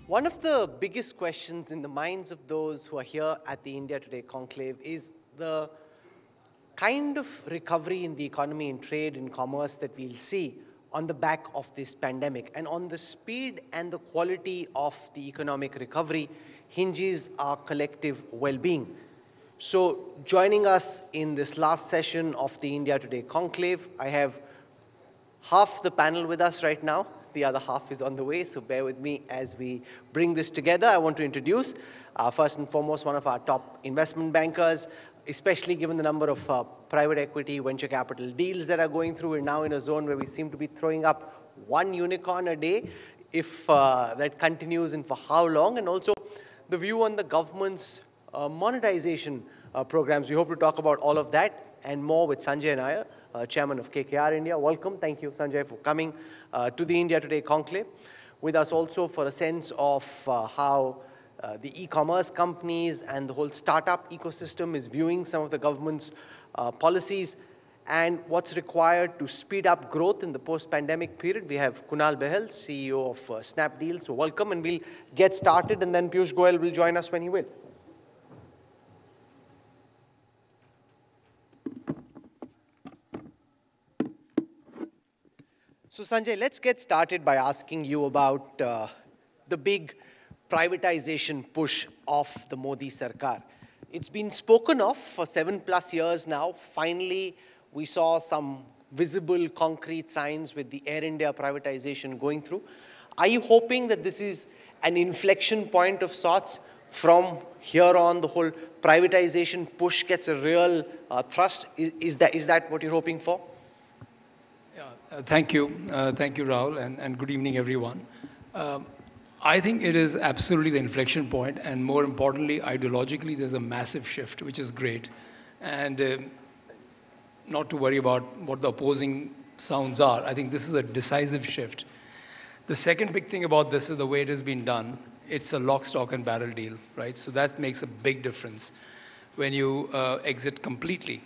One of the biggest questions in the minds of those who are here at the India Today Conclave is the kind of recovery in the economy and trade and commerce that we'll see on the back of this pandemic. And on the speed and the quality of the economic recovery hinges our collective well-being. So joining us in this last session of the India Today Conclave, I have half the panel with us right now. The other half is on the way, so bear with me as we bring this together. I want to introduce, first and foremost, one of our top investment bankers, especially given the number of private equity, venture capital deals that are going through. We're now in a zone where we seem to be throwing up one unicorn a day, if that continues, and for how long, and also the view on the government's monetization programs. We hope to talk about all of that and more with Sanjay Nair, Chairman of KKR India. Welcome. Thank you, Sanjay, for coming to the India Today Conclave. With us also for a sense of how the e-commerce companies and the whole startup ecosystem is viewing some of the government's policies and what's required to speed up growth in the post-pandemic period. We have Kunal Beheld, CEO of Snapdeal. So welcome, and we'll get started, and then Piyush Goyal will join us when he will. So Sanjay, let's get started by asking you about the big privatization push of the Modi Sarkar. It's been spoken of for 7+ years now. Finally, we saw some visible concrete signs with the Air India privatization going through. Are you hoping that this is an inflection point of sorts? From here on, the whole privatization push gets a real thrust. Is that what you're hoping for? Thank you, Rahul, and good evening, everyone. I think it is absolutely the inflection point, and more importantly, ideologically, there's a massive shift, which is great. And not to worry about what the opposing sounds are, I think this is a decisive shift. The second big thing about this is the way it has been done. It's a lock, stock, and barrel deal, right? So that makes a big difference when you exit completely.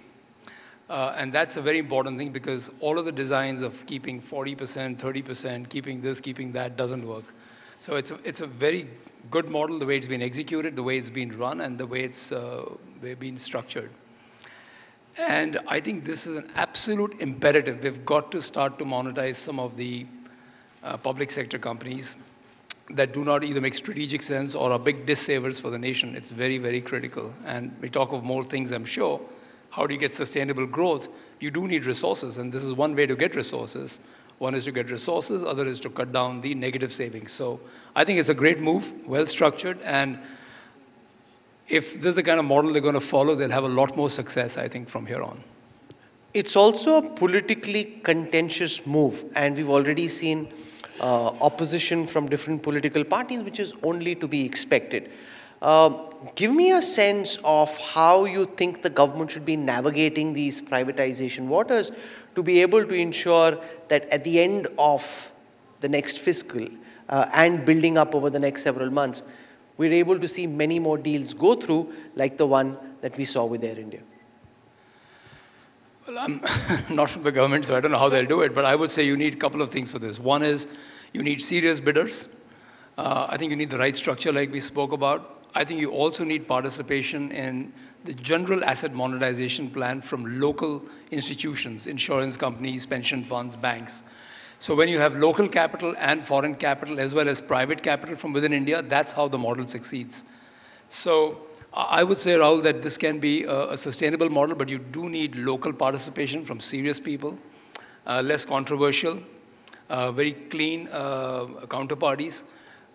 And that's a very important thing, because all of the designs of keeping 40%, 30%, keeping this, keeping that doesn't work. So it's a very good model, the way it's been executed, the way it's been run, and the way it's been structured. And I think this is an absolute imperative. We've got to start to monetize some of the public sector companies that do not either make strategic sense or are big dissavers for the nation. It's very, very critical. And we talk of more things, I'm sure. How do you get sustainable growth? You do need resources, and this is one way to get resources. One is to get resources, other is to cut down the negative savings. So I think it's a great move, well structured, and if this is the kind of model they're going to follow, they'll have a lot more success, I think, from here on. It's also a politically contentious move, and we've already seen opposition from different political parties, which is only to be expected. Give me a sense of how you think the government should be navigating these privatization waters to be able to ensure that at the end of the next fiscal and building up over the next several months, we're able to see many more deals go through like the one that we saw with Air India. Well, I'm not from the government, so I don't know how they'll do it, but I would say you need a couple of things for this. One is you need serious bidders. I think you need the right structure like we spoke about. I think you also need participation in the general asset monetization plan from local institutions, insurance companies, pension funds, banks. So when you have local capital and foreign capital, as well as private capital from within India, that's how the model succeeds. So I would say, Rahul, that this can be a sustainable model, but you do need local participation from serious people, less controversial, very clean counterparties.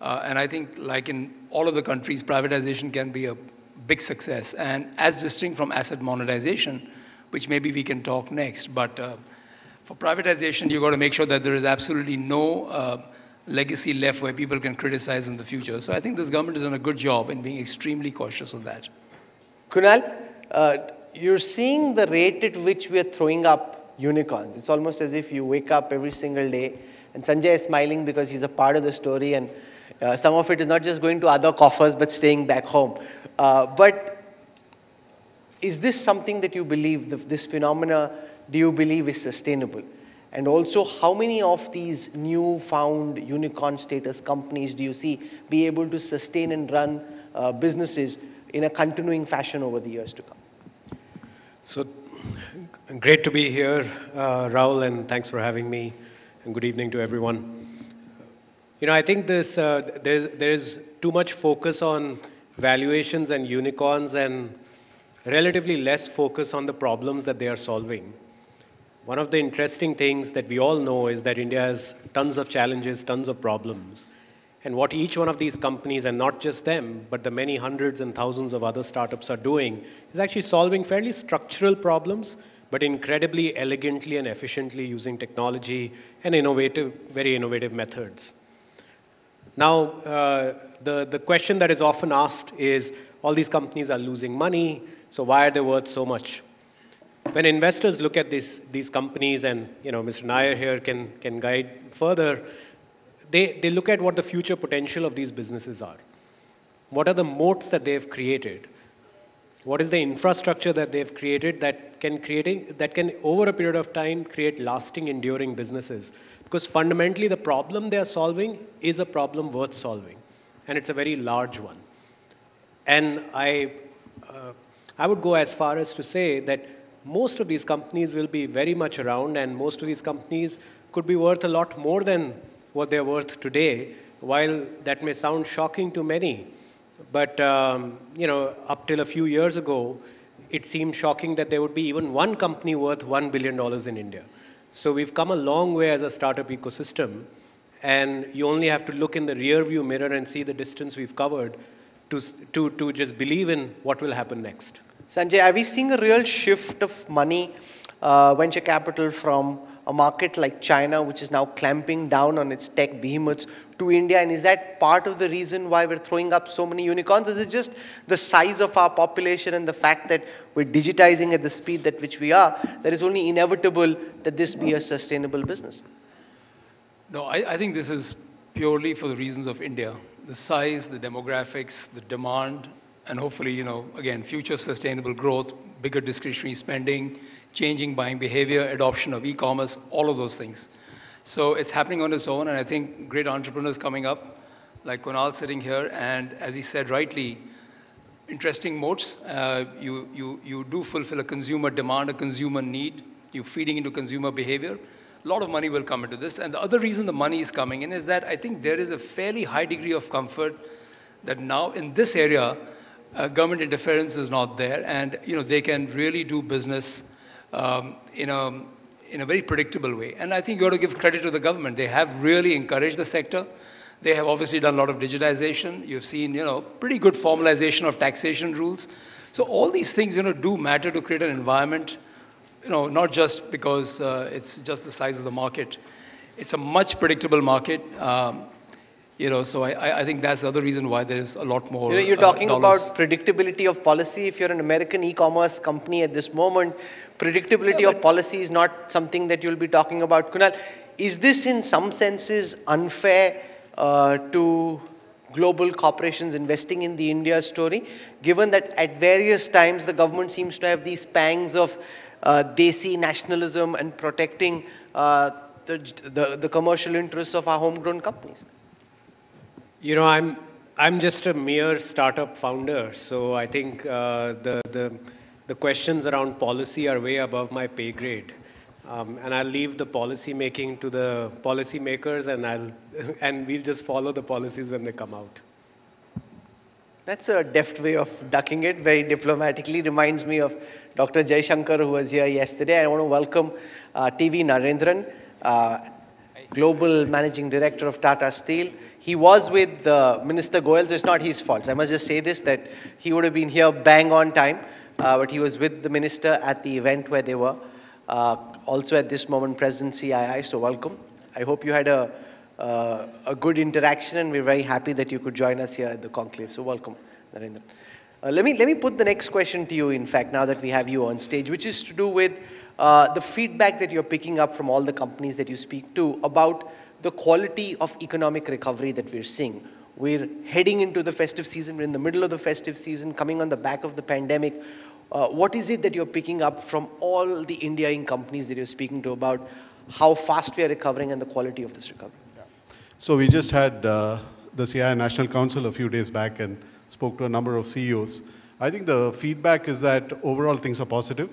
And I think, like in all of the countries, privatization can be a big success. And as distinct from asset monetization, which maybe we can talk next, but for privatization, you've got to make sure that there is absolutely no legacy left where people can criticize in the future. So I think this government has done a good job in being extremely cautious on that. Kunal, you're seeing the rate at which we are throwing up unicorns. It's almost as if you wake up every single day, and Sanjay is smiling because he's a part of the story, and some of it is not just going to other coffers, but staying back home. But is this something that you believe, this phenomena, do you believe is sustainable? And also, how many of these new-found unicorn status companies do you see be able to sustain and run businesses in a continuing fashion over the years to come? So, great to be here, Rahul, and thanks for having me, and good evening to everyone. You know, I think there's too much focus on valuations and unicorns and relatively less focus on the problems that they are solving. One of the interesting things that we all know is that India has tons of challenges, tons of problems. And what each one of these companies, and not just them, but the many hundreds and thousands of other startups are doing, is actually solving fairly structural problems, but incredibly elegantly and efficiently using technology and very innovative methods. Now, the question that is often asked is, all these companies are losing money, so why are they worth so much? When investors look at these companies, and Mr. Nair here can guide further, they look at what the future potential of these businesses are. What are the moats that they've created? What is the infrastructure that they've created that can over a period of time create lasting, enduring businesses? Because fundamentally, the problem they are solving is a problem worth solving, and it's a very large one. And I would go as far as to say that most of these companies will be very much around, and most of these companies could be worth a lot more than what they're worth today, while that may sound shocking to many. But, up till a few years ago, it seemed shocking that there would be even one company worth $1 billion in India. So we've come a long way as a startup ecosystem, and you only have to look in the rear-view mirror and see the distance we've covered to just believe in what will happen next. Sanjay, are we seeing a real shift of money, venture capital from a market like China, which is now clamping down on its tech behemoths, to India? And is that part of the reason why we're throwing up so many unicorns? Is it just the size of our population and the fact that we're digitizing at the speed at which we are, that it's only inevitable that this be a sustainable business? No, I think this is purely for the reasons of India. The size, the demographics, the demand, and hopefully, again, future sustainable growth, bigger discretionary spending, changing buying behavior, adoption of e-commerce, all of those things. So it's happening on its own, and I think great entrepreneurs coming up, like Kunal sitting here, and as he said rightly, interesting moats. You do fulfill a consumer demand, a consumer need. You're feeding into consumer behavior. A lot of money will come into this. And the other reason the money is coming in is that I think there is a fairly high degree of comfort that now in this area, government interference is not there, and they can really do business in a very predictable way. And I think you ought to give credit to the government. They have really encouraged the sector. They have obviously done a lot of digitization. You've seen pretty good formalization of taxation rules. So all these things do matter to create an environment. Not just because it's just the size of the market. It's a much predictable market. So I think that's the other reason why there's a lot more You're talking dollars. about predictability of policy. If you're an American e-commerce company at this moment, predictability of policy is not something that you'll be talking about. Kunal, is this in some senses unfair to global corporations investing in the India story, given that at various times the government seems to have these pangs of desi nationalism and protecting the commercial interests of our homegrown companies? I'm just a mere startup founder, so I think the questions around policy are way above my pay grade, and I'll leave the policy making to the policy makers, and we'll just follow the policies when they come out. That's a deft way of ducking it, very diplomatically. Reminds me of Dr. Jaishankar, who was here yesterday. I want to welcome TV Narendran, Global Managing Director of Tata Steel. He was with Minister Goyal, so it's not his fault. I must just say this, that he would have been here bang on time, but he was with the minister at the event where they were. Also at this moment, President CII, so welcome. I hope you had a good interaction, and we're very happy that you could join us here at the conclave. So welcome, Narendra. Let me put the next question to you, in fact, now that we have you on stage, which is to do with the feedback that you're picking up from all the companies that you speak to about the quality of economic recovery that we're seeing. We're heading into the festive season. We're in the middle of the festive season, coming on the back of the pandemic. What is it that you're picking up from all the India Inc. companies that you're speaking to about how fast we are recovering and the quality of this recovery. So we just had the CII National Council a few days back and spoke to a number of CEOs. I think the feedback is that overall things are positive.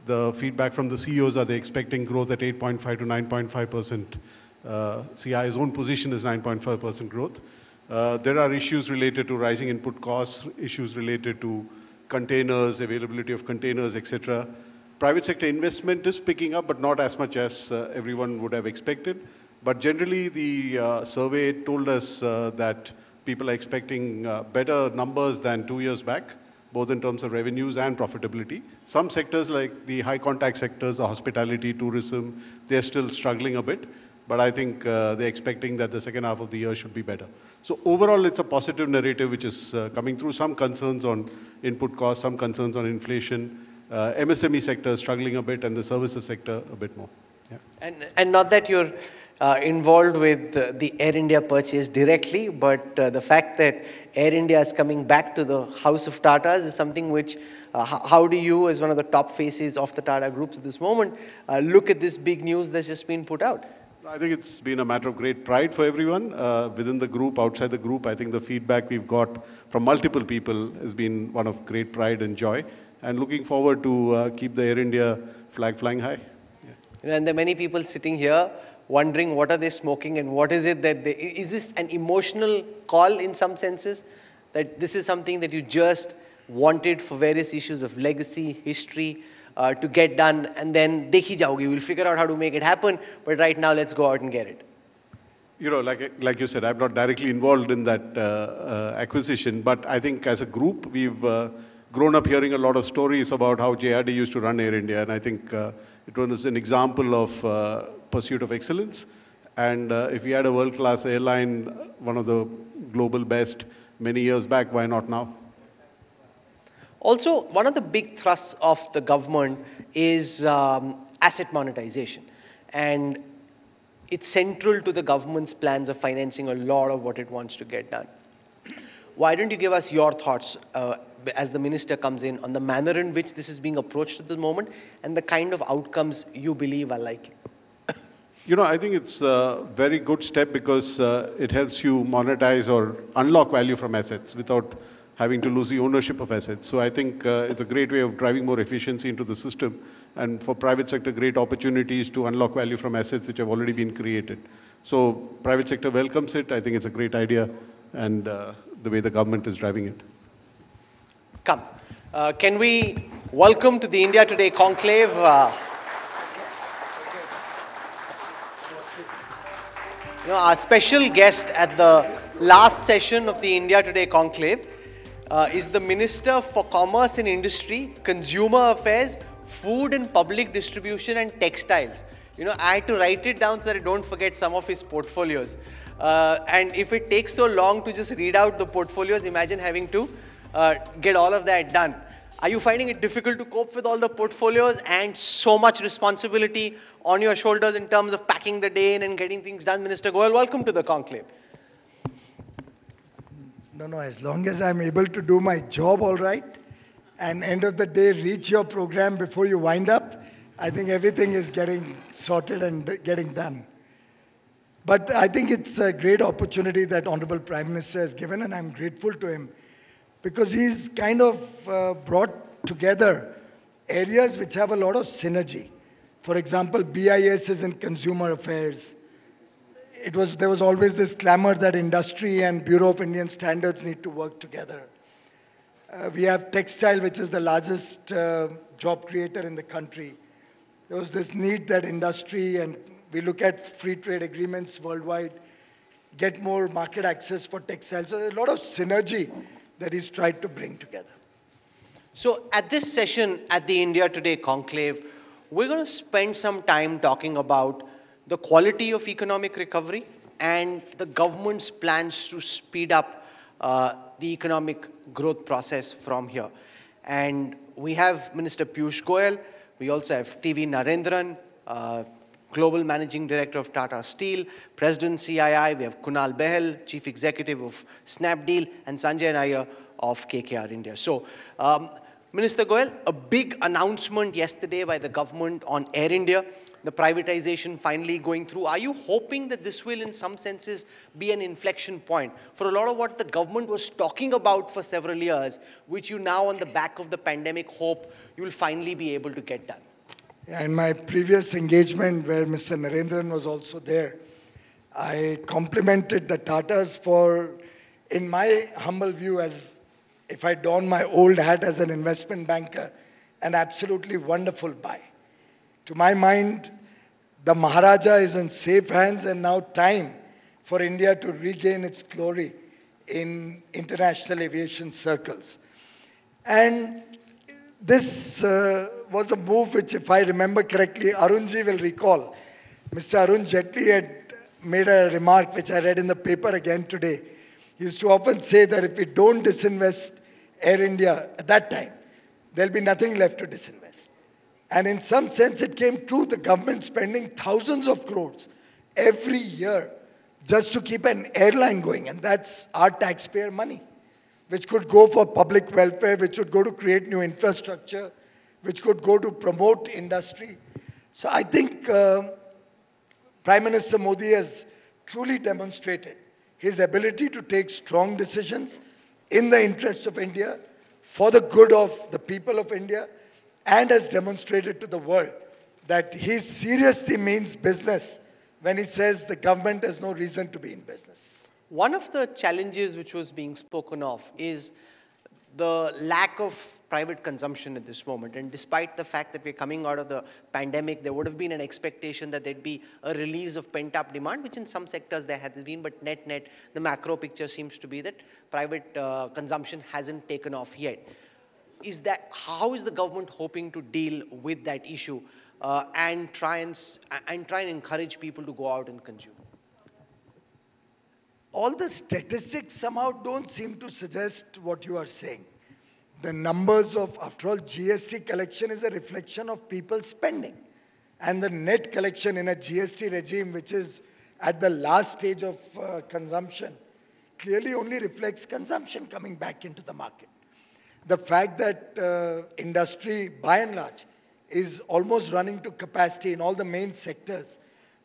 The feedback from the CEOs are they expecting growth at 8.5 to 9.5%. CII's own position is 9.5% growth. There are issues related to rising input costs, issues related to containers, availability of containers, etc. Private sector investment is picking up, but not as much as everyone would have expected. But generally, the survey told us that people are expecting better numbers than 2 years back, both in terms of revenues and profitability. Some sectors, like the high contact sectors, hospitality, tourism, they're still struggling a bit. But I think they're expecting that the second half of the year should be better. So overall, it's a positive narrative which is coming through. Some concerns on input costs, some concerns on inflation. MSME sector struggling a bit, and the services sector a bit more. Yeah. And not that you're involved with the Air India purchase directly, but the fact that Air India is coming back to the house of Tatas is something which, how do you, as one of the top faces of the Tata groups at this moment, look at this big news that's just been put out? I think it's been a matter of great pride for everyone within the group, outside the group. I think the feedback we've got from multiple people has been one of great pride and joy. And looking forward to keep the Air India flag flying high. Yeah. And there are many people sitting here wondering what are they smoking and what is it that they... Is this an emotional call in some senses? That this is something that you just wanted for various issues of legacy, history, to get done, and then dekhi jaoge, we'll figure out how to make it happen, but right now let's go out and get it. You know, like you said, I'm not directly involved in that acquisition, but I think as a group, we've grown up hearing a lot of stories about how JRD used to run Air India, and I think it was an example of pursuit of excellence. And if we had a world-class airline, one of the global best many years back, why not now? Also, one of the big thrusts of the government is asset monetization. And it's central to the government's plans of financing a lot of what it wants to get done. Why don't you give us your thoughts as the minister comes in on the manner in which this is being approached at the moment and the kind of outcomes you believe are likely? You know, I think it's a very good step because it helps you monetize or unlock value from assets without having to lose the ownership of assets. So I think it's a great way of driving more efficiency into the system, and for private sector, great opportunities to unlock value from assets which have already been created. So private sector welcomes it. I think it's a great idea, and the way the government is driving it. Come. Can we welcome to the India Today Conclave our special guest at the last session of the India Today Conclave is the Minister for Commerce and Industry, Consumer Affairs, Food and Public Distribution and Textiles. You know, I had to write it down so that I don't forget some of his portfolios. And if it takes so long to just read out the portfolios, imagine having to get all of that done. Are you finding it difficult to cope with all the portfolios and so much responsibility on your shoulders in terms of packing the day in and getting things done? Minister Goyal, welcome to the conclave. No, as long as I'm able to do my job all right, and end of the day, reach your program before you wind up, I think everything is getting sorted and getting done. But I think it's a great opportunity that Honorable Prime Minister has given, and I'm grateful to him, because he's kind of brought together areas which have a lot of synergy. For example, BIS is in consumer affairs. There was always this clamor that industry and Bureau of Indian Standards need to work together. We have textile, which is the largest job creator in the country. There was this need that industry, and we look at free trade agreements worldwide, get more market access for textiles. So there's a lot of synergy that he's tried to bring together. So at this session at the India Today Conclave, we're going to spend some time talking about the quality of economic recovery and the government's plans to speed up the economic growth process from here. And we have Minister Piyush Goyal, we also have TV Narendran, Global Managing Director of Tata Steel, President CII, we have Kunal Beheld, Chief Executive of Snapdeal, and Sanjay Nair of KKR India. So, Minister Goyal, a big announcement yesterday by the government on Air India, the privatization finally going through. Are you hoping that this will, in some senses, be an inflection point for a lot of what the government was talking about for several years, which you now, on the back of the pandemic, hope you will finally be able to get done? Yeah, in my previous engagement, where Mr. Narendran was also there, I complimented the Tatas for, in my humble view, as if I don my old hat as an investment banker, an absolutely wonderful buy. To my mind, the Maharaja is in safe hands, and now time for India to regain its glory in international aviation circles. And this was a move which, if I remember correctly, Arunji will recall. Mr. Arun Jaitley had made a remark which I read in the paper again today. He used to often say that if we don't disinvest Air India at that time, there'll be nothing left to disinvest. And in some sense, it came true. The government spending thousands of crores every year just to keep an airline going. And that's our taxpayer money, which could go for public welfare, which would go to create new infrastructure, which could go to promote industry. So I think Prime Minister Modi has truly demonstrated his ability to take strong decisions in the interest of India, for the good of the people of India, and has demonstrated to the world that he seriously means business when he says the government has no reason to be in business. One of the challenges which was being spoken of is the lack of private consumption at this moment. And despite the fact that we're coming out of the pandemic, there would have been an expectation that there'd be a release of pent-up demand, which in some sectors there has been, but net-net, the macro picture seems to be that private consumption hasn't taken off yet. How is the government hoping to deal with that issue and try and encourage people to go out and consume? All the statistics somehow don't seem to suggest what you are saying. The numbers of, after all, GST collection is a reflection of people spending. And the net collection in a GST regime, which is at the last stage of consumption, clearly only reflects consumption coming back into the market. The fact that industry, by and large, is almost running to capacity in all the main sectors.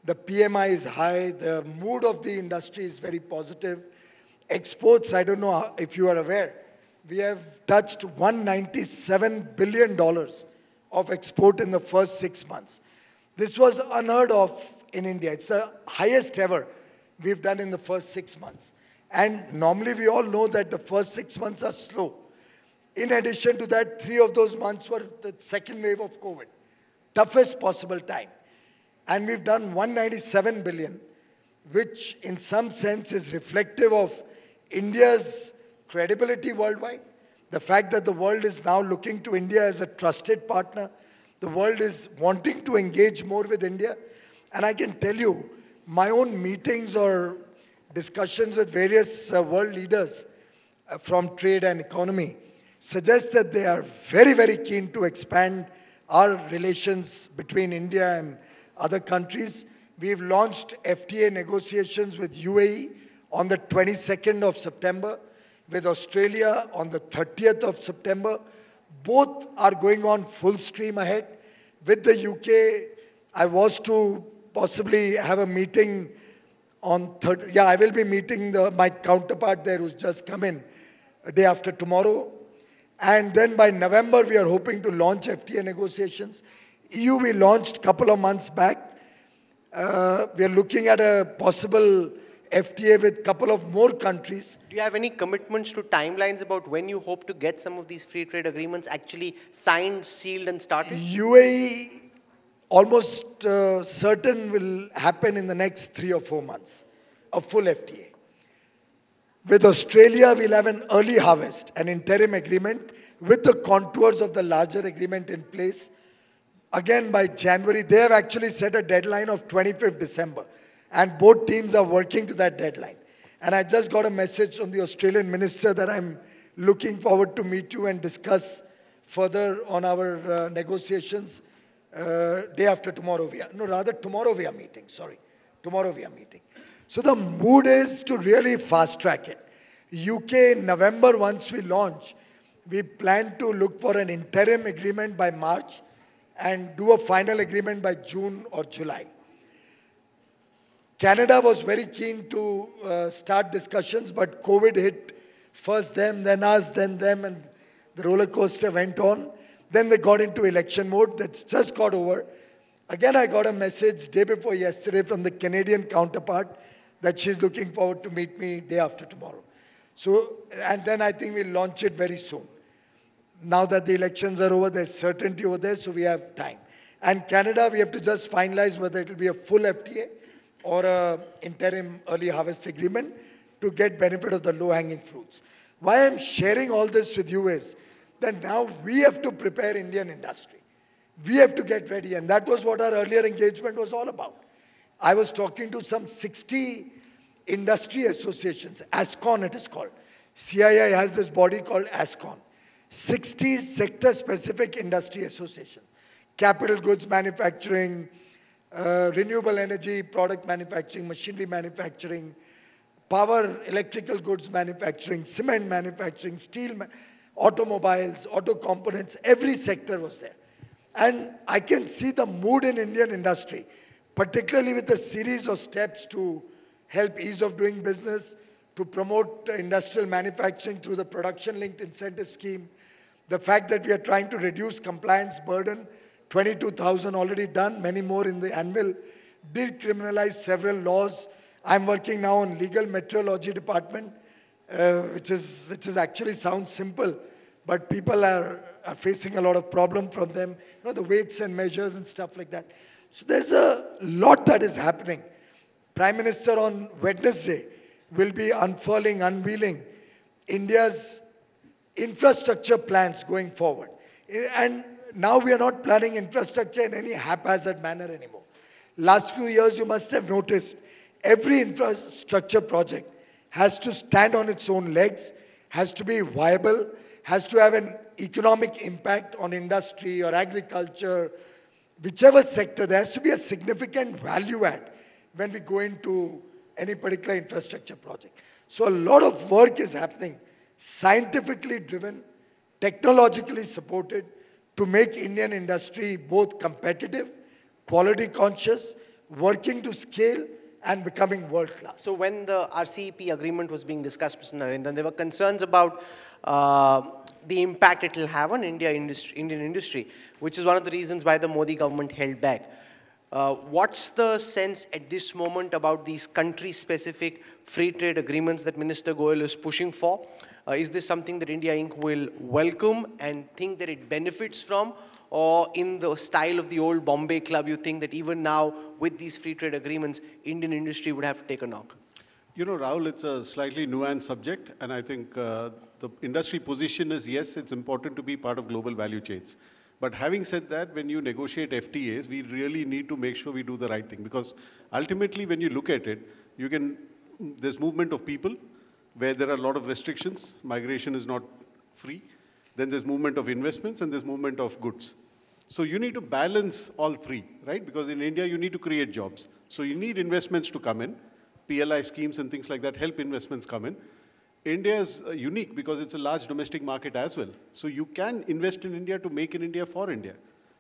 The PMI is high, the mood of the industry is very positive. Exports, I don't know if you are aware, we have touched $197 billion of export in the first 6 months. This was unheard of in India. It's the highest ever we've done in the first 6 months. And normally we all know that the first 6 months are slow. In addition to that, 3 of those months were the second wave of COVID. Toughest possible time. And we've done 197 billion, which in some sense is reflective of India's credibility worldwide. The fact that the world is now looking to India as a trusted partner. The world is wanting to engage more with India. And I can tell you, my own meetings or discussions with various world leaders from trade and economy suggest that they are very, very keen to expand our relations between India and other countries. We've launched FTA negotiations with UAE on the 22nd of September, with Australia on the 30th of September. Both are going on full stream ahead. With the UK, I was to possibly have a meeting on I will be meeting my counterpart there who's just come in a day after tomorrow. And then by November, we are hoping to launch FTA negotiations. EU, we launched a couple of months back. We are looking at a possible FTA with a couple of more countries. Do you have any commitments to timelines about when you hope to get some of these free trade agreements actually signed, sealed, and started? UAE, almost certain will happen in the next 3 or 4 months, a full FTA. With Australia, we'll have an early harvest, an interim agreement with the contours of the larger agreement in place. Again, by January, they have actually set a deadline of 25th December. And both teams are working to that deadline. And I just got a message from the Australian minister that I'm looking forward to meet you and discuss further on our negotiations. Day after tomorrow tomorrow we are meeting, Tomorrow we are meeting. So the mood is to really fast track it. UK in November, once we launch, We plan to look for an interim agreement by March and do a final agreement by June or July. Canada was very keen to start discussions, but COVID hit first them, then us, then them, and the roller coaster went on. Then they got into election mode. That's just got over. Again, I got a message day before yesterday from the Canadian counterpart that she's looking forward to meet me day after tomorrow. So, and then I think we'll launch it very soon. Now that the elections are over, there's certainty over there, so we have time. And Canada, we have to just finalize whether it will be a full FTA or a interim early harvest agreement to get benefit of the low-hanging fruits. Why I'm sharing all this with you is that now we have to prepare Indian industry. We have to get ready, and that was what our earlier engagement was all about. I was talking to some 60 industry associations, ASCON it is called. CII has this body called ASCON. 60 sector-specific industry associations. Capital goods manufacturing, renewable energy, product manufacturing, machinery manufacturing, power, electrical goods manufacturing, cement manufacturing, steel, automobiles, auto components, every sector was there. And I can see the mood in Indian industry, particularly with a series of steps to help ease of doing business, to promote industrial manufacturing through the production-linked incentive scheme, the fact that we are trying to reduce compliance burden, 22,000 already done, many more in the annual, decriminalize several laws. I'm working now on legal metrology department, which is actually sounds simple, but people are facing a lot of problem from them, the weights and measures and stuff like that. So there's a lot that is happening. Prime Minister on Wednesday will be unveiling India's infrastructure plans going forward. And now we are not planning infrastructure in any haphazard manner anymore. Last few years, you must have noticed, every infrastructure project has to stand on its own legs, has to be viable, has to have an economic impact on industry or agriculture, whichever sector. There has to be a significant value add when we go into any particular infrastructure project. So a lot of work is happening, scientifically driven, technologically supported, to make Indian industry both competitive, quality conscious, working to scale, and becoming world-class. So when the RCEP agreement was being discussed, Mr. Narendran, there were concerns about the impact it will have on Indian industry, which is one of the reasons why the Modi government held back. What's the sense at this moment about these country-specific free trade agreements that Minister Goyal is pushing for? Is this something that India Inc. will welcome and think that it benefits from? Or in the style of the old Bombay Club, you think that even now, with these free trade agreements, Indian industry would have to take a knock? You know, Rahul, it's a slightly nuanced subject, and I think the industry position is, yes, it's important to be part of global value chains. But having said that, when you negotiate FTAs, we really need to make sure we do the right thing. Because ultimately, when you look at it, there's movement of people where there are a lot of restrictions. Migration is not free. Then there's movement of investments, and there's movement of goods. So you need to balance all three, right? Because in India, you need to create jobs. So you need investments to come in. PLI schemes and things like that help investments come in. India is unique because it's a large domestic market as well. So you can invest in India to make in India for India.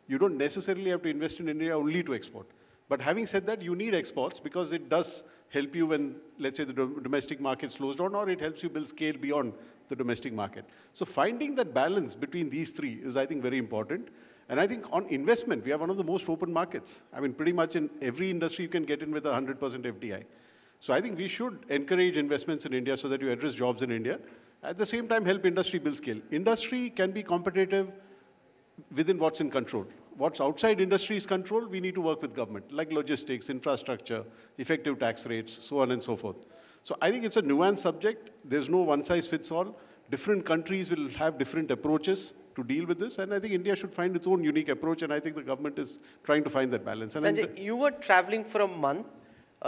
You don't necessarily have to invest in India only to export. But having said that, you need exports because it does help you when, let's say, the domestic market slows down, or it helps you build scale beyond the domestic market. So finding that balance between these three is, I think, very important. And I think on investment, we have one of the most open markets. I mean, pretty much in every industry, you can get in with 100% FDI. So I think we should encourage investments in India so that you address jobs in India. At the same time, help industry build scale. Industry can be competitive within what's in control. What's outside industry's control, we need to work with government, like logistics, infrastructure, effective tax rates, so on and so forth. So I think it's a nuanced subject. There's no one-size-fits-all. Different countries will have different approaches to deal with this, and I think India should find its own unique approach, and I think the government is trying to find that balance. And Sanjay, you were traveling for a month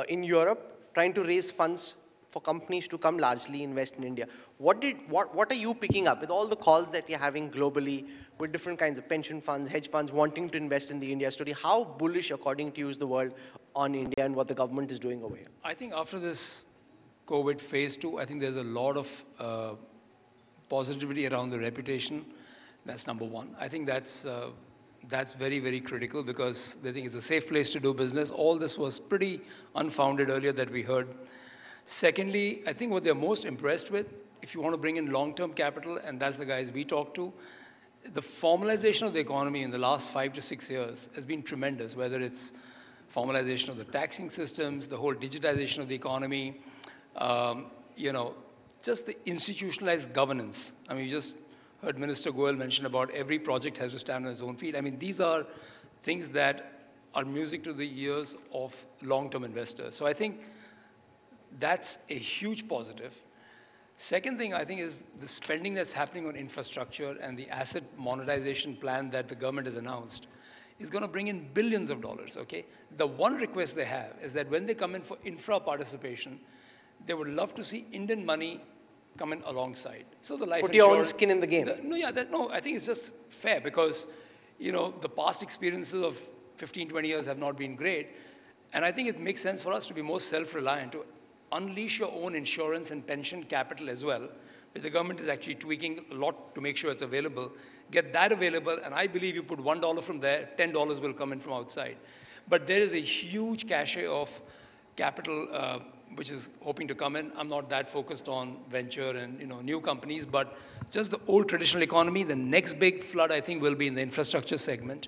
in Europe, trying to raise funds for companies to come largely invest in India. What are you picking up with all the calls that you're having globally with different kinds of pension funds, hedge funds wanting to invest in the India story? How bullish, according to you, is the world on India and what the government is doing over here? positivity around the reputation. That's number one. I think that's very, very critical because they think it's a safe place to do business. All this was pretty unfounded earlier that we heard. Secondly, I think what they're most impressed with, if you want to bring in long-term capital, and that's the guys we talk to, the formalization of the economy in the last 5 to 6 years has been tremendous, whether it's formalization of the taxing systems, the whole digitization of the economy, just the institutionalized governance. I mean, you just heard Minister Goel mention about every project has to stand on its own feet. I mean, these are things that are music to the ears of long-term investors. So I think that's a huge positive. Second thing, I think, is the spending that's happening on infrastructure and the asset monetization plan that the government has announced is going to bring in billions of dollars, okay? The one request they have is that when they come in for infra participation, they would love to see Indian money come in alongside. So the life Put your own skin in the game. I think it's just fair because, the past experiences of 15, 20 years have not been great. And I think it makes sense for us to be more self-reliant, to unleash your own insurance and pension capital as well, where the government is actually tweaking a lot to make sure it's available. Get that available, and I believe you put $1 from there, $10 will come in from outside. But there is a huge cachet of capital which is hoping to come in. I'm not that focused on venture and new companies, but just the old traditional economy. The next big flood, I think, will be in the infrastructure segment.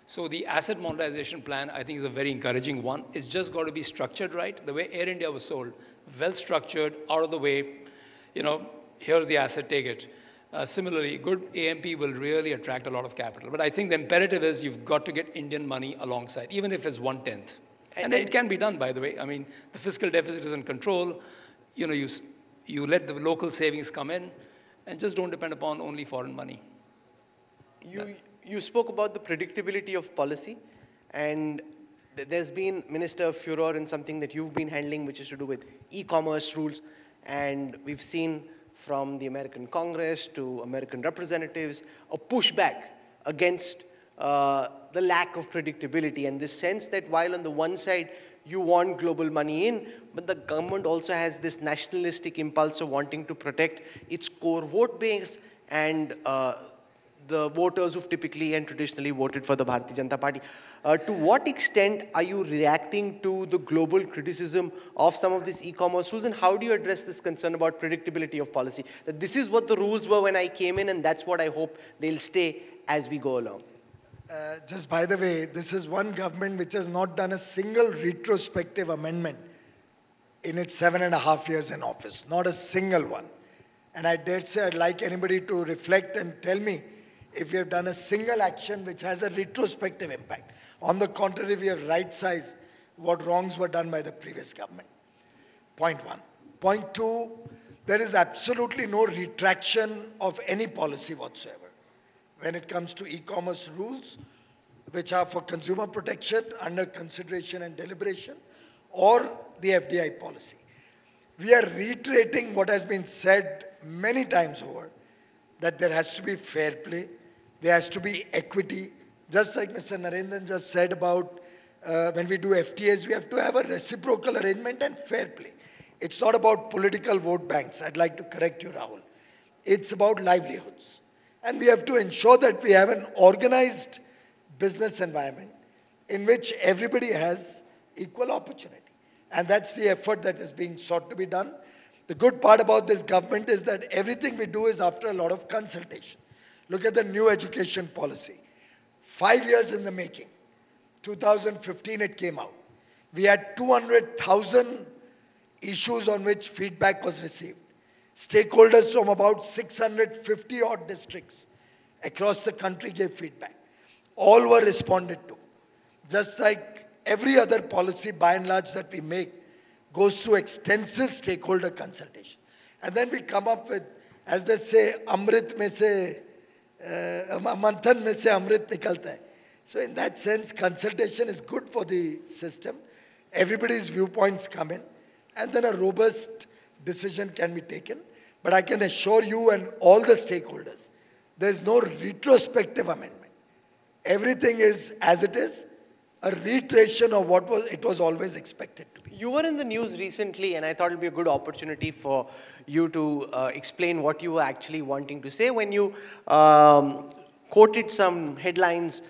So the asset monetization plan, I think, is a very encouraging one. It's just got to be structured right. The way Air India was sold, well structured, out of the way, here's the asset, take it. Similarly, good AMP will really attract a lot of capital. But I think the imperative is you've got to get Indian money alongside, even if it's 1/10. And it can be done, by the way. I mean, the fiscal deficit is in control. You let the local savings come in and just don't depend upon only foreign money. You spoke about the predictability of policy, and there's been minister furor in something that you've been handling, which is to do with e-commerce rules. And we've seen from the American Congress to American representatives a pushback against the lack of predictability, and this sense that while on the one side you want global money in, but the government also has this nationalistic impulse of wanting to protect its core vote base and the voters who've typically and traditionally voted for the Bharatiya Janata Party. To what extent are you reacting to the global criticism of some of these e-commerce rules, and how do you address this concern about predictability of policy? That this is what the rules were when I came in, and that's what I hope they'll stay as we go along. Just by the way, this is one government which has not done a single retrospective amendment in its 7.5 years in office. Not a single one. And I dare say I'd like anybody to reflect and tell me if we have done a single action which has a retrospective impact. On the contrary, we have right-sized what wrongs were done by the previous government. Point one. Point two, there is absolutely no retraction of any policy whatsoever when it comes to e-commerce rules, which are for consumer protection, under consideration and deliberation, or the FDI policy. We are reiterating what has been said many times over, that there has to be fair play, there has to be equity. Just like Mr. Narendran just said about when we do FTAs, we have to have a reciprocal arrangement and fair play. It's not about political vote banks. I'd like to correct you, Rahul. It's about livelihoods. And we have to ensure that we have an organized business environment in which everybody has equal opportunity. And that's the effort that is being sought to be done. The good part about this government is that everything we do is after a lot of consultation. Look at the new education policy. 5 years in the making. 2015 it came out. We had 200,000 issues on which feedback was received. Stakeholders from about 650 odd districts across the country gave feedback. All were responded to. Just like every other policy by and large that we make goes through extensive stakeholder consultation. And then we come up with, as they say, Amrit mein se, Manthan mein se Amrit nikalta hai. So in that sense, consultation is good for the system. Everybody's viewpoints come in, and then a robust decision can be taken. But I can assure you and all the stakeholders, there is no retrospective amendment. Everything is as it is, a reiteration of what it was always expected to be. You were in the news recently, and I thought it would be a good opportunity for you to explain what you were actually wanting to say when you quoted some headlines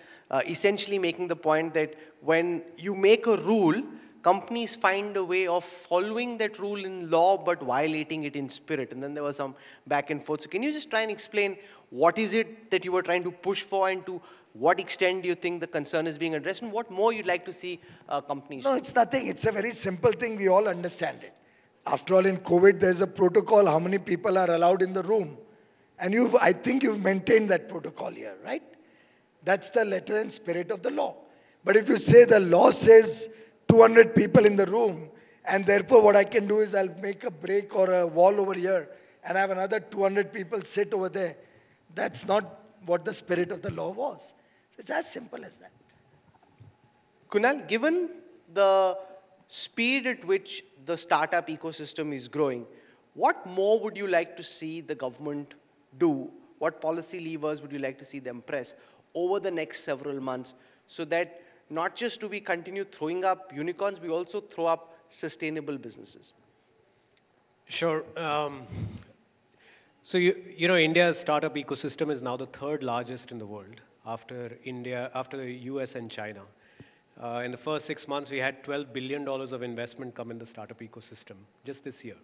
essentially making the point that when you make a rule, companies find a way of following that rule in law but violating it in spirit. And then there was some back and forth. So can you just try and explain what is it that you were trying to push for, and to what extent do you think the concern is being addressed, and what more you'd like to see companies? No, it's nothing. It's a very simple thing. We all understand it. After all, in COVID, there's a protocol, how many people are allowed in the room. And I think you've maintained that protocol here, right? That's the letter and spirit of the law. But if you say the law says 200 people in the room, and therefore what I can do is I'll make a break or a wall over here and have another 200 people sit over there, that's not what the spirit of the law was. It's as simple as that. Kunal, given the speed at which the startup ecosystem is growing, what more would you like to see the government do? What policy levers would you like to see them press over the next several months, so that not just do we continue throwing up unicorns, we also throw up sustainable businesses? Sure. So India's startup ecosystem is now the third largest in the world after the US and China. In the first 6 months, we had $12 billion of investment come in the startup ecosystem just this year.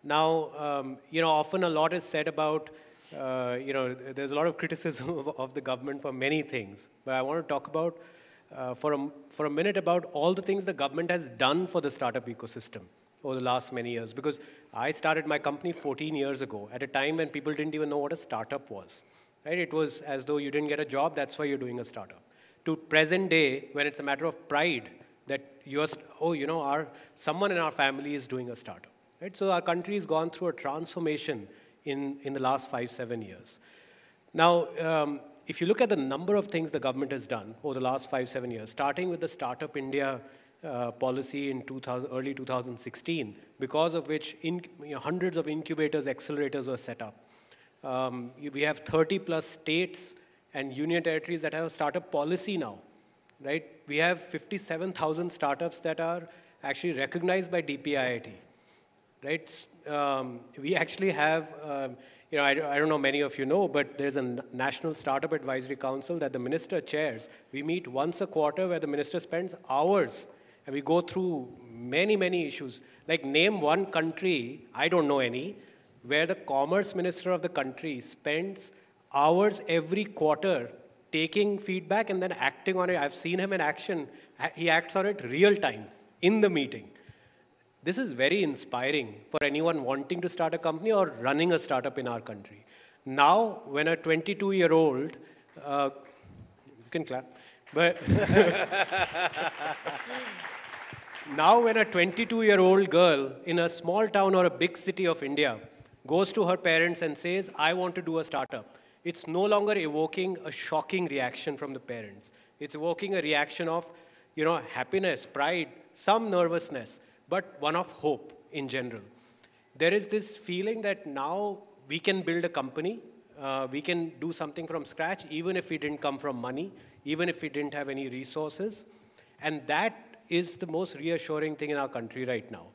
Now, often a lot is said about, there's a lot of criticism of the government for many things, but I want to talk about for a minute about all the things the government has done for the startup ecosystem over the last many years. Because I started my company 14 years ago at a time when people didn't even know what a startup was. Right? It was as though you didn't get a job, that's why you're doing a startup. To present day, when it's a matter of pride that someone in our family is doing a startup. Right? So our country has gone through a transformation in the last 5-7 years. Now, if you look at the number of things the government has done over the last 5-7 years, starting with the Startup India policy in early 2016, because of which hundreds of incubators, accelerators were set up. We have 30 plus states and union territories that have a startup policy now, right? We have 57,000 startups that are actually recognized by DPIIT, right? We actually have, I don't know many of you know, but there's a National Startup Advisory Council that the minister chairs. We meet once a quarter where the minister spends hours and we go through many, many issues. Like name one country, I don't know any, where the commerce minister of the country spends hours every quarter taking feedback and then acting on it. I've seen him in action. He acts on it real time in the meeting. This is very inspiring for anyone wanting to start a company or running a startup in our country. Now, when a 22-year-old, you can clap, but now when a 22-year-old girl in a small town or a big city of India goes to her parents and says, I want to do a startup, it's no longer evoking a shocking reaction from the parents. It's evoking a reaction of, happiness, pride, some nervousness, but one of hope in general. There is this feeling that now we can build a company, we can do something from scratch, even if we didn't come from money, even if we didn't have any resources. And that is the most reassuring thing in our country right now.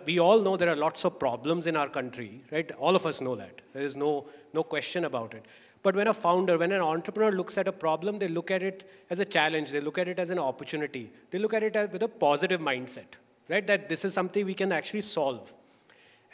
We all know there are lots of problems in our country, right? All of us know that. There is no question about it. But when a founder, when an entrepreneur looks at a problem, they look at it as a challenge. They look at it as an opportunity. They look at it with a positive mindset, right? That this is something we can actually solve.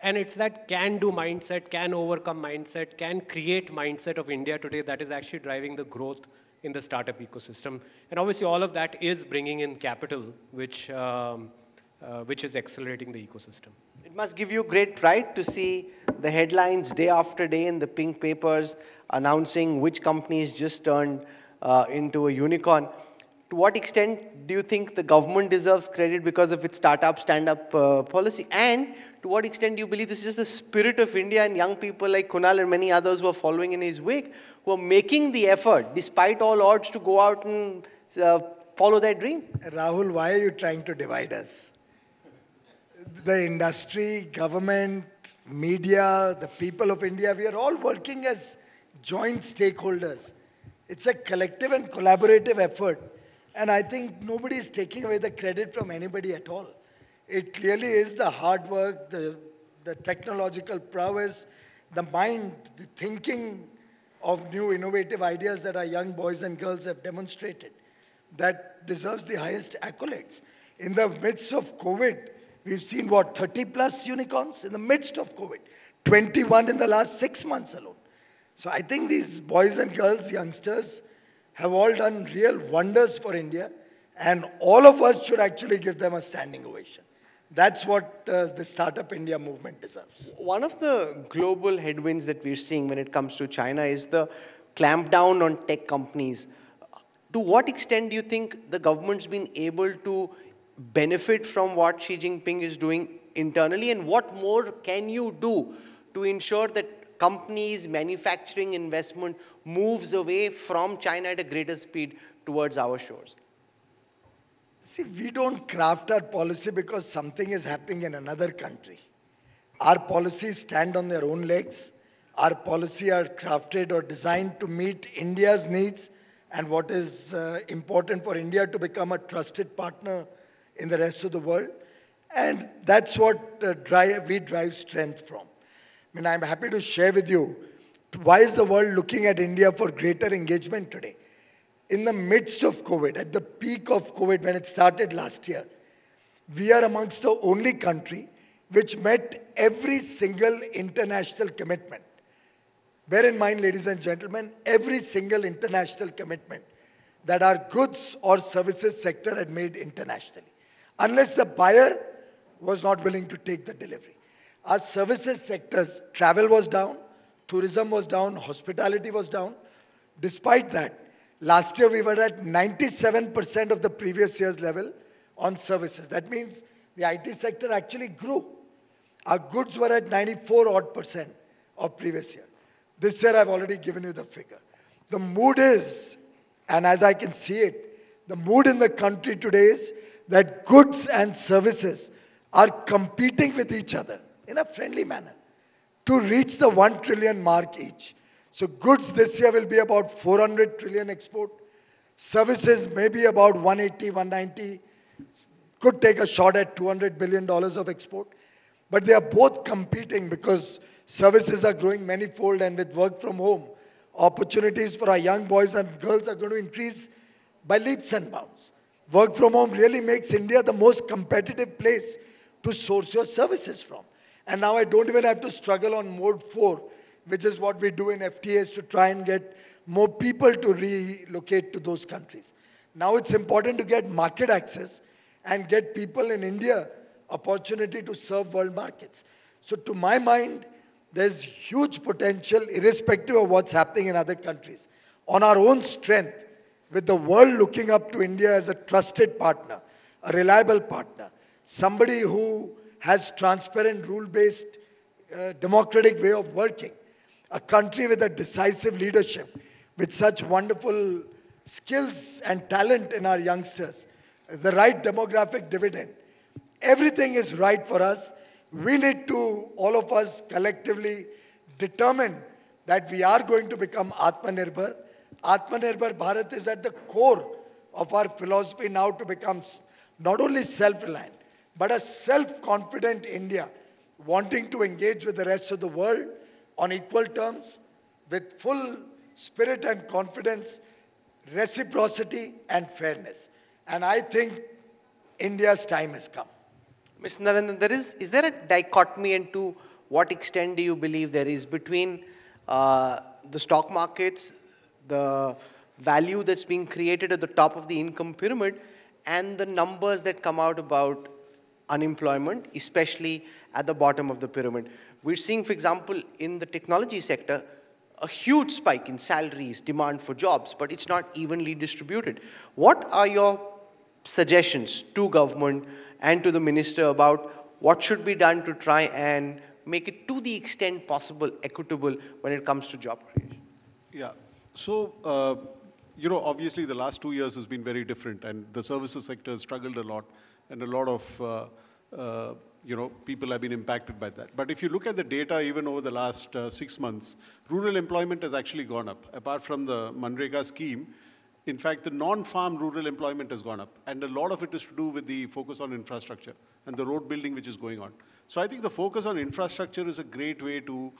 And it's that can-do mindset, can-overcome mindset, can-create mindset of India today that is actually driving the growth in the startup ecosystem. And obviously all of that is bringing in capital, which is accelerating the ecosystem. It must give you great pride to see the headlines day after day in the pink papers announcing which companies just turned into a unicorn. To what extent do you think the government deserves credit because of its startup stand-up policy? And to what extent do you believe this is just the spirit of India and young people like Kunal and many others who are following in his wake, who are making the effort, despite all odds, to go out and follow their dream? Rahul, why are you trying to divide us? The industry, government, media, the people of India, we are all working as joint stakeholders. It's a collective and collaborative effort. And I think nobody is taking away the credit from anybody at all. It clearly is the hard work, the technological prowess, the mind, the thinking of new innovative ideas that our young boys and girls have demonstrated that deserves the highest accolades. In the midst of COVID, we've seen what, 30 plus unicorns in the midst of COVID, 21 in the last 6 months alone. So I think these boys and girls, youngsters, have all done real wonders for India, and all of us should actually give them a standing ovation. That's what the Startup India movement deserves. One of the global headwinds that we're seeing when it comes to China is the clampdown on tech companies. To what extent do you think the government's been able to benefit from what Xi Jinping is doing internally, and what more can you do to ensure that companies, manufacturing, investment moves away from China at a greater speed towards our shores? See, we don't craft our policy because something is happening in another country. Our policies stand on their own legs. Our policies are crafted or designed to meet India's needs and what is important for India to become a trusted partner in the rest of the world. And that's what we drive strength from. I mean, I'm happy to share with you, why is the world looking at India for greater engagement today? In the midst of COVID, at the peak of COVID when it started last year, we are amongst the only country which met every single international commitment. Bear in mind, ladies and gentlemen, every single international commitment that our goods or services sector had made internationally, unless the buyer was not willing to take the delivery. Our services sectors, travel was down, tourism was down, hospitality was down. Despite that, last year we were at 97% of the previous year's level on services. That means the IT sector actually grew. Our goods were at 94 odd percent of previous year. This year I've already given you the figure. The mood is, and as I can see it, the mood in the country today is that goods and services are competing with each other in a friendly manner to reach the 1 trillion mark each. So goods this year will be about 400 trillion export. Services maybe about 180, 190. Could take a shot at $200 billion of export. But they are both competing because services are growing manifold, and with work from home, opportunities for our young boys and girls are going to increase by leaps and bounds. Work from home really makes India the most competitive place to source your services from. And now I don't even have to struggle on mode 4, which is what we do in FTAs to try and get more people to relocate to those countries. Now it's important to get market access and get people in India opportunity to serve world markets. So to my mind, there's huge potential irrespective of what's happening in other countries. On our own strength, with the world looking up to India as a trusted partner, a reliable partner, somebody who has transparent, rule-based, democratic way of working, a country with a decisive leadership, with such wonderful skills and talent in our youngsters, the right demographic dividend. Everything is right for us. We need to, all of us collectively, determine that we are going to become Atmanirbhar. Atmanirbhar Bharat is at the core of our philosophy now to become not only self-reliant, but a self-confident India, wanting to engage with the rest of the world on equal terms, with full spirit and confidence, reciprocity and fairness. And I think India's time has come. Mr. Narendran, is there a dichotomy, and to what extent do you believe there is between the stock markets, the value that's being created at the top of the income pyramid, and the numbers that come out about unemployment, especially at the bottom of the pyramid? We're seeing, for example, in the technology sector, a huge spike in salaries, demand for jobs, but it's not evenly distributed. What are your suggestions to government and to the minister about what should be done to try and make it, to the extent possible, equitable when it comes to job creation? Yeah. So, obviously the last 2 years has been very different, and the services sector has struggled a lot, and a lot of, people have been impacted by that. But if you look at the data, even over the last 6 months, rural employment has actually gone up. Apart from the Manrega scheme, in fact, the non-farm rural employment has gone up. And a lot of it is to do with the focus on infrastructure and the road building which is going on. So I think the focus on infrastructure is a great way to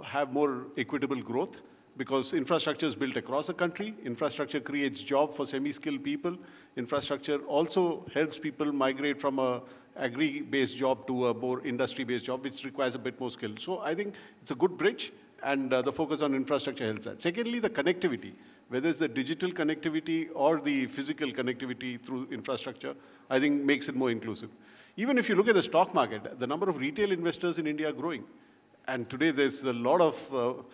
have more equitable growth, because infrastructure is built across the country. Infrastructure creates jobs for semi-skilled people. Infrastructure also helps people migrate from a agri-based job to a more industry-based job, which requires a bit more skill. So I think it's a good bridge, and the focus on infrastructure helps that. Secondly, the connectivity, whether it's the digital connectivity or the physical connectivity through infrastructure, I think makes it more inclusive. Even if you look at the stock market, the number of retail investors in India are growing. And today there's a lot of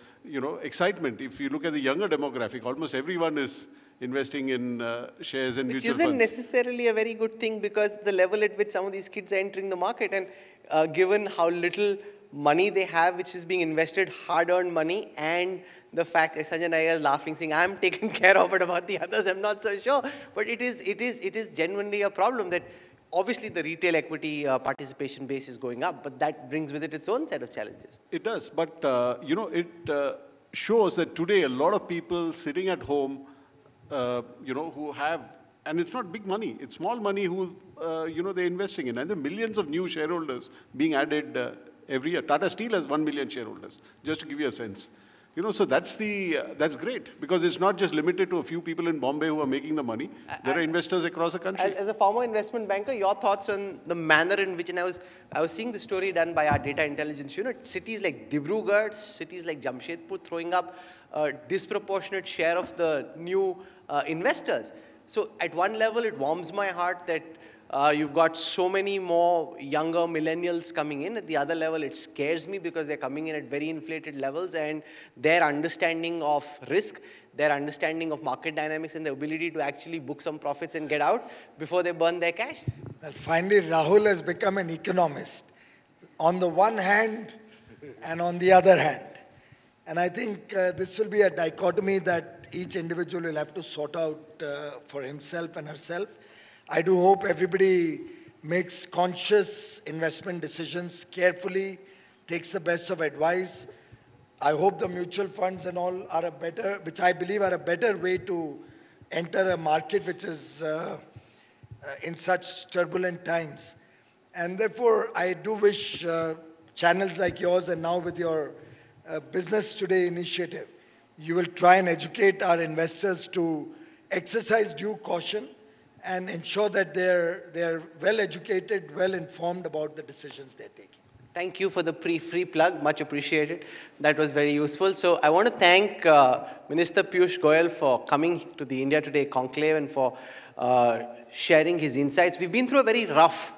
excitement. If you look at the younger demographic, almost everyone is investing in shares and mutual funds. Which isn't necessarily a very good thing, because the level at which some of these kids are entering the market, and given how little money they have, which is being invested, hard-earned money, and the fact that Sanjay Nair is laughing, saying, I'm taken care of, but about the others, I'm not so sure. But it is genuinely a problem that obviously the retail equity participation base is going up, but that brings with it its own set of challenges. It does, but it shows that today a lot of people sitting at home, who have, and it's not big money, it's small money who, they're investing in, and there are millions of new shareholders being added every year. Tata Steel has 1 million shareholders, just to give you a sense. So that's great, because it's not just limited to a few people in Bombay who are making the money. There are investors across the country. As a former investment banker, your thoughts on the manner in which, and I was seeing the story done by our data intelligence unit, cities like Dibrugarh, cities like Jamshedpur throwing up a disproportionate share of the new investors. So at one level, it warms my heart that you've got so many more younger millennials coming in. At the other level, it scares me, because they're coming in at very inflated levels, and their understanding of risk, their understanding of market dynamics, and their ability to actually book some profits and get out before they burn their cash. Well, finally, Rahul has become an economist, on the one hand and on the other hand. And I think this will be a dichotomy that each individual will have to sort out for himself and herself. I do hope everybody makes conscious investment decisions carefully, takes the best of advice. I hope the mutual funds and all are a better, which I believe are a better way to enter a market which is in such turbulent times. And therefore, I do wish channels like yours, and now with your Business Today initiative, you will try and educate our investors to exercise due caution and ensure that they're well educated, well informed about the decisions they're taking. Thank you for the free plug, much appreciated. That was very useful. So I want to thank Minister Piyush Goyal for coming to the India Today Conclave and for sharing his insights. We've been through a very rough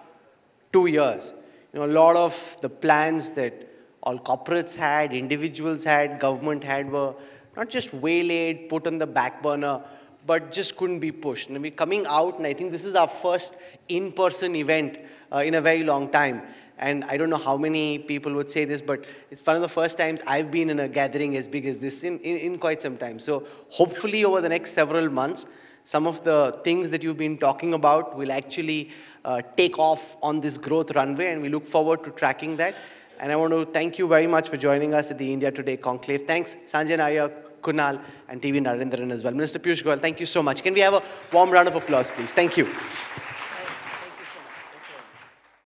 2 years. A lot of the plans that all corporates had, individuals had, government had were not just waylaid, put on the back burner, but just couldn't be pushed. And we're coming out, and I think this is our first in-person event in a very long time. And I don't know how many people would say this, but it's one of the first times I've been in a gathering as big as this in quite some time. So hopefully over the next several months, some of the things that you've been talking about will actually take off on this growth runway, and we look forward to tracking that. And I want to thank you very much for joining us at the India Today Conclave. Thanks, Sanjay Nair, Kunal, and TV Narendran as well. Minister Piyush Goyal, thank you so much. Can we have a warm round of applause, please? Thank you.